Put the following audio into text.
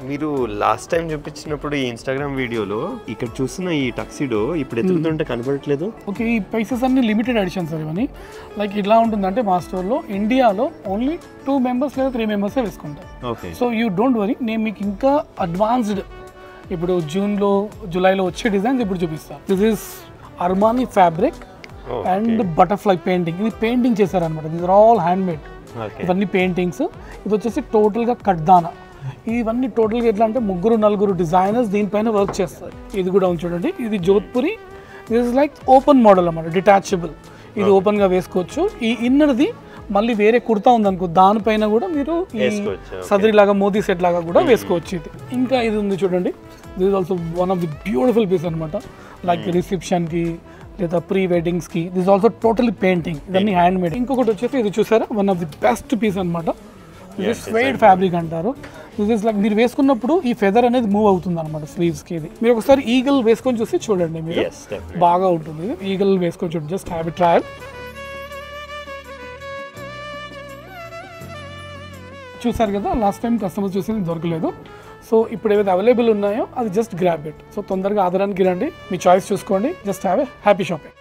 మీరు last time చూపించినప్పుడు ఈ ఇన్స్టాగ్రామ్ వీడియోలో ఇక్కడ చూస్తున్న ఈ టక్సిడో ఇప్పుడు ఎత్తుకుతుంటే కనబడట్లేదు. ఓకే, ఈ పైసెస్ అన్ని లిమిటెడ్ ఎడిషన్స్ ఇవన్నీ. లైక్ ఇట్లా ఉంటుందంటే మా స్టోర్లో ఇండియాలో ఓన్లీ 2 members లేదా 3 members వేసుకుంటారు. Okay, so you don't worry, నేను మీకు ఇంకా అడ్వాన్స్డ్ ఇప్పుడు జూన్లో జూలైలో వచ్చే డిజైన్స్ ఇప్పుడు చూపిస్తాను. This is Armani fabric and butterfly painting. ఇది పెయింటింగ్ చేశారనమాట. This are all hand made. ఇవన్నీ పెయింటింగ్స్. ఇది వచ్చేసి టోటల్గా కడ్దానా. ఇవన్నీ టోటల్గా ఎట్లా అంటే 3-4 డిజైనర్స్ దీనిపైన వర్క్ చేస్తారు. ఇది కూడా చూడండి, ఇది Jodhpuri. This is like open model అన్నమాట, డిటాచబుల్. ఇది ఓపెన్గా వేసుకోవచ్చు. ఈ ఇన్నర్ది మళ్ళీ వేరే కుర్తా ఉందనుకో, దానిపైన కూడా మీరు ఈ సదరి లాగా మోదీ సెట్ లాగా కూడా వేసుకోవచ్చు. ఇది ఇంకా ఇది ఉంది చూడండి. This is also one of the beautiful piece అనమాట. లైక్ రిసెప్షన్కి లేదా ప్రీ వెడ్డింగ్స్కి. This also totally painting. ఇవన్నీ హ్యాండ్ మేడ్. ఇంకొకటి వచ్చేసి ఇది చూసారా, one of the best piece అనమాట. ఇది స్వేడ్ ఫ్యాబ్రిక్ అంటారు. దిస్ ఇస్ లైక్ మీరు వేసుకున్నప్పుడు ఈ ఫెదర్ అనేది మూవ్ అవుతుంది అనమాట స్లీవ్స్కి. ఇది మీరు ఒకసారి ఈగల్ వేసుకొని చూసి చూడండి, మీరు బాగా ఉంటుంది. ఈగల్ వేసుకొని చూడండి, జస్ట్ హ్యావ్ ఇట్ ట్రయల్. చూసారు కదా, లాస్ట్ టైం కస్టమర్స్ చూసి దొరకలేదు. సో ఇప్పుడు ఏవైతే అవైలబుల్ ఉన్నాయో అది జస్ట్ గ్రాబ్ ఇట్. సో తొందరగా ఆదరానికి రండి, మీ చాయిస్ చూసుకోండి. Just have a happy shopping.